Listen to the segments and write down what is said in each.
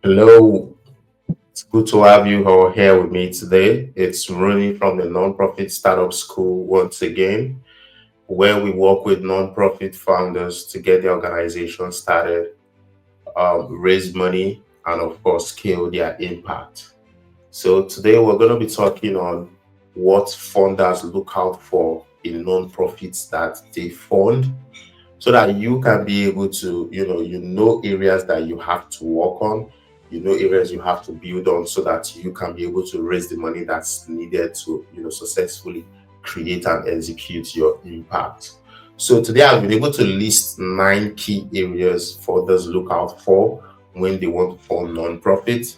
Hello, it's good to have you all here with me today. It's Rooney from the Nonprofit Startup School once again, where we work with nonprofit founders to get the organization started, raise money, and of course, scale their impact. So today we're going to be talking on what funders look out for in nonprofits that they fund so that you can be able to you know areas that you have to work on, areas you have to build on, so that you can be able to raise the money that's needed to successfully create and execute your impact. So today I've been able to list 9 key areas for those look out for when they want to form nonprofits.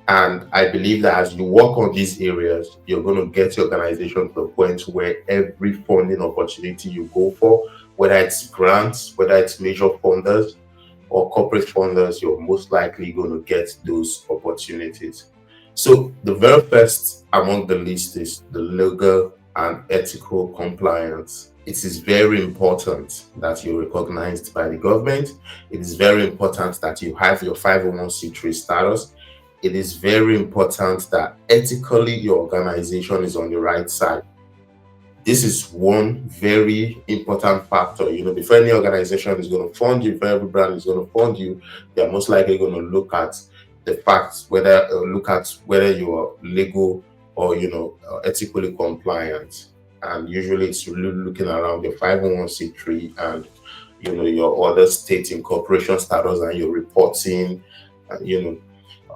And I believe that as you work on these areas, you're going to get your organization to a point where every funding opportunity you go for, whether it's grants, whether it's major funders or corporate funders, you're most likely going to get those opportunities. So the very first among the list is the legal and ethical compliance. It is very important that you're recognized by the government. It is very important that you have your 501c3 status. It is very important that ethically your organization is on the right side. This is one very important factor. Before any organization is going to fund you, before every brand is going to fund you, they're most likely going to look at the facts, whether you are legal or ethically compliant. And usually it's really looking around your 501c3 and your other state incorporation status and your reporting, and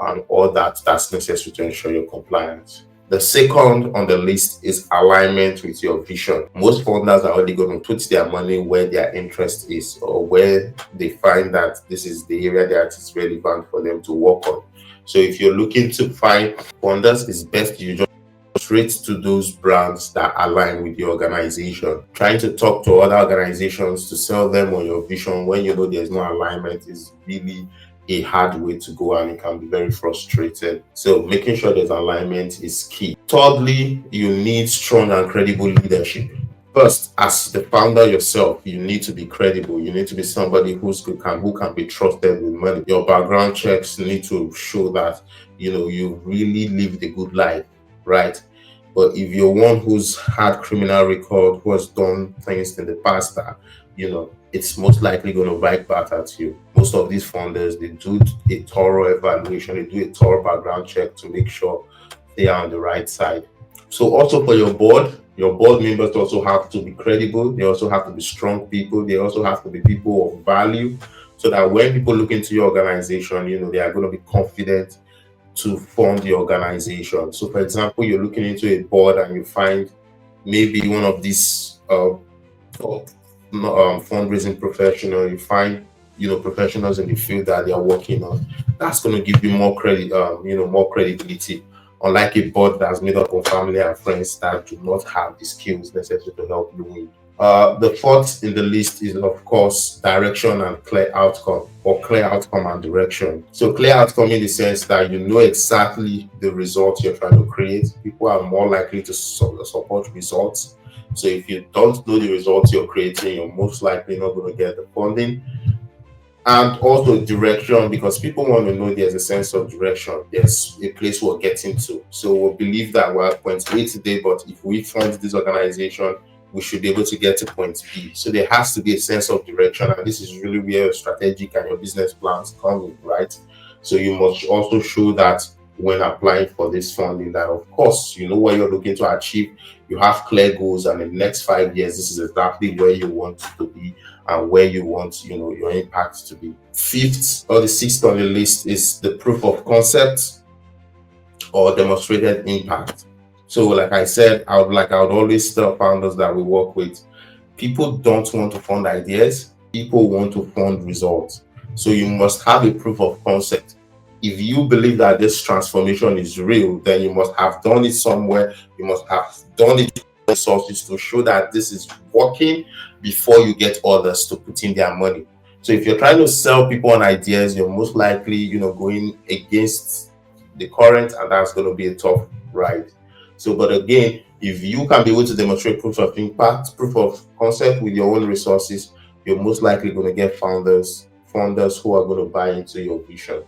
and all that's necessary to ensure your compliance. The second on the list is alignment with your vision. Most funders are only going to put their money where their interest is, or where they find that this is the area that is relevant for them to work on. So if you're looking to find funders, it's best you just straight to those brands that align with your organization. Trying to talk to other organizations to sell them on your vision when you know there's no alignment is really a hard way to go, and it can be very frustrating. So making sure there's alignment is key. Thirdly, you need strong and credible leadership. First, as the founder yourself, you need to be credible. You need to be somebody who can be trusted with money. Your background checks need to show that you really lived a good life, right? But if you're one who's had criminal record, who has done things in the past that it's most likely going to bite back at you. Most of these funders, they do a thorough evaluation, they do a thorough background check to make sure they are on the right side. So also for your board members also have to be credible. They also have to be strong people. They also have to be people of value, so that when people look into your organization, they are going to be confident to fund the organization. So for example, you're looking into a board and you find maybe one of these fundraising professional, you find professionals in the field that they are working on. That's going to give you more credit, more credibility, unlike a board that's made up of family and friends that do not have the skills necessary to help you win. The fourth in the list is, of course, direction and clear outcome, or clear outcome and direction. So clear outcome in the sense that you know exactly the result you're trying to create. People are more likely to support results. So if you don't know the results you're creating, you're most likely not going to get the funding. And also direction, because people want to know there's a sense of direction. There's a place we're getting to. So we believe that we're at point A today, but if we fund this organization, we should be able to get to point B. So there has to be a sense of direction. And this is really where your strategic and your business plans come in, right? So you must also show that when applying for this funding, that of course you know what you're looking to achieve. You have clear goals, and in the next 5 years, this is exactly where you want to be and where you want your impact to be. Fifth or the sixth on the list is the proof of concept or demonstrated impact. So like I said, I would always tell founders that we work with, people don't want to fund ideas, people want to fund results. So you must have a proof of concept. If you believe that this transformation is real, then you must have done it somewhere. You must have done it with resources to show that this is working before you get others to put in their money. So if you're trying to sell people on ideas, you're most likely, going against the current, and that's going to be a tough ride. So, but again, if you can be able to demonstrate proof of impact, proof of concept with your own resources, you're most likely going to get funders who are going to buy into your vision.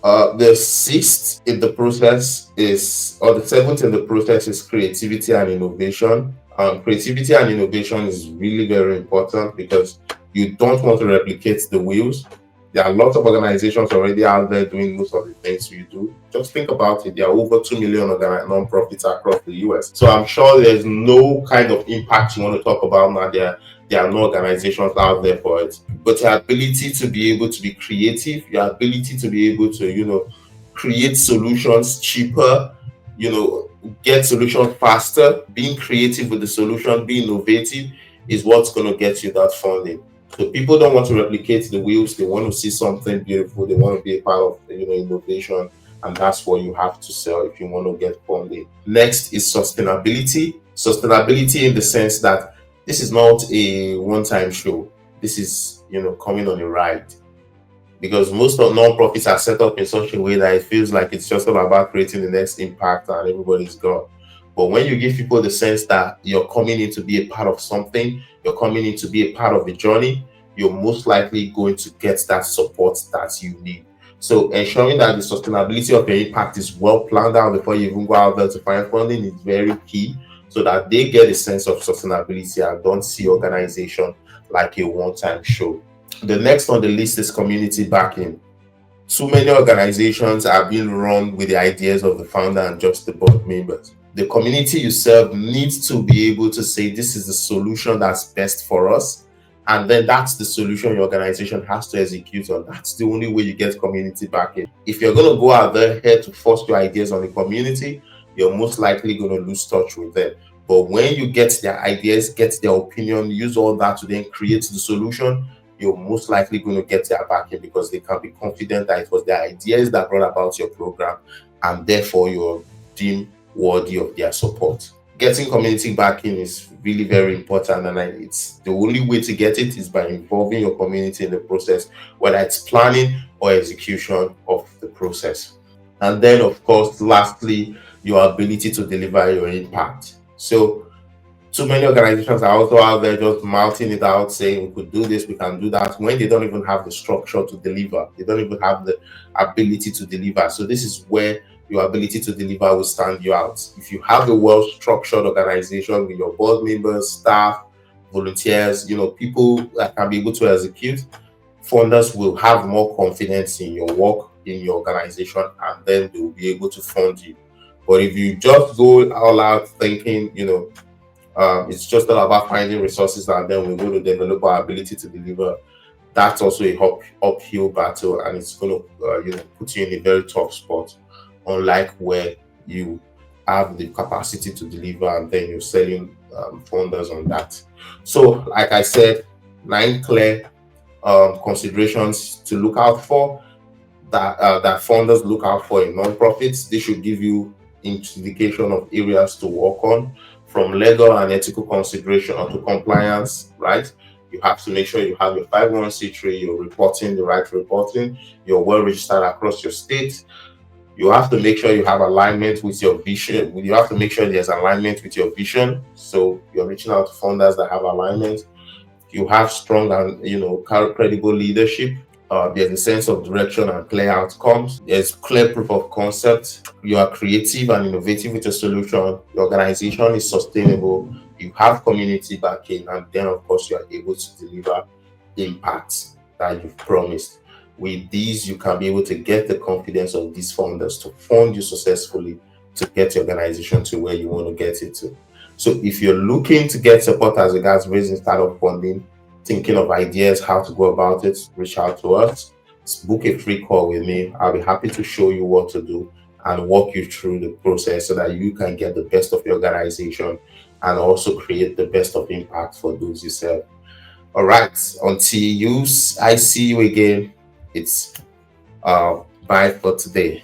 The sixth in the process is, or the seventh in the process is creativity and innovation. Creativity and innovation is really very important because you don't want to replicate the wheels. There are lots of organizations already out there doing most of the things you do. Just think about it. There are over 2 million non-profits across the US. So I'm sure there's no kind of impact you want to talk about now. There are no organizations out there for it. But your ability to be able to be creative, your ability to be able to, create solutions cheaper, you know, get solutions faster, being creative with the solution, being innovative is what's going to get you that funding. So people don't want to replicate the wheels. They want to see something beautiful. They want to be a part of, innovation, and that's what you have to sell if you want to get funding. Next is sustainability. Sustainability in the sense that this is not a one-time show. This is, coming on a ride, because most of non-profits are set up in such a way that it feels like it's just all about creating the next impact and everybody's gone. But when you give people the sense that you're coming in to be a part of something, you're coming in to be a part of the journey, you're most likely going to get that support that you need. So ensuring that the sustainability of your impact is well planned out before you even go out there to find funding is very key, so that they get a sense of sustainability and don't see organization like a one-time show. The next on the list is community backing. Too many organizations are being run with the ideas of the founder and just the board members. The community you serve needs to be able to say, this is the solution that's best for us. And then that's the solution your organization has to execute on. That's the only way you get community backing. If you're going to go out there here to force your ideas on the community, you're most likely going to lose touch with them. But when you get their ideas, get their opinion, use all that to then create the solution, you're most likely going to get their backing, because they can be confident that it was their ideas that brought about your program, and therefore you're deemed worthy of their support. Getting community backing is really very important, and it's the only way to get it is by involving your community in the process, whether it's planning or execution of the process. And then, of course, lastly, your ability to deliver your impact. So too many organizations are also out there just mouthing it out, saying we could do this, we can do that, when they don't even have the structure to deliver. They don't even have the ability to deliver. So this is where your ability to deliver will stand you out. If you have a well-structured organization with your board members, staff, volunteers, people that can be able to execute, funders will have more confidence in your work, in your organization, and then they will be able to fund you. But if you just go all out thinking, it's just all about finding resources and then we're going to develop our ability to deliver. That's also a uphill battle, and it's going to put you in a very tough spot. Unlike where you have the capacity to deliver and then you're selling funders on that. So, like I said, 9 clear considerations to look out for, that funders look out for in nonprofits. This should give you indication of areas to work on, from legal and ethical consideration to compliance, right? You have to make sure you have your 501(c)(3, you're reporting the right reporting, you're well registered across your state. You have to make sure you have alignment with your vision. You have to make sure there's alignment with your vision. So you're reaching out to funders that have alignment. You have strong and credible leadership. There's a sense of direction and clear outcomes. There's clear proof of concept. You are creative and innovative with your solution. Your organization is sustainable. You have community backing, and then of course you are able to deliver impact that you've promised. With these, you can be able to get the confidence of these funders to fund you successfully, to get your organization to where you want to get it to. So if you're looking to get support as regards raising startup funding, thinking of ideas how to go about it, reach out to us. Book a free call with me. I'll be happy to show you what to do and walk you through the process so that you can get the best of your organization and also create the best of impact for those you serve. All right. I see you again. It's bye for today.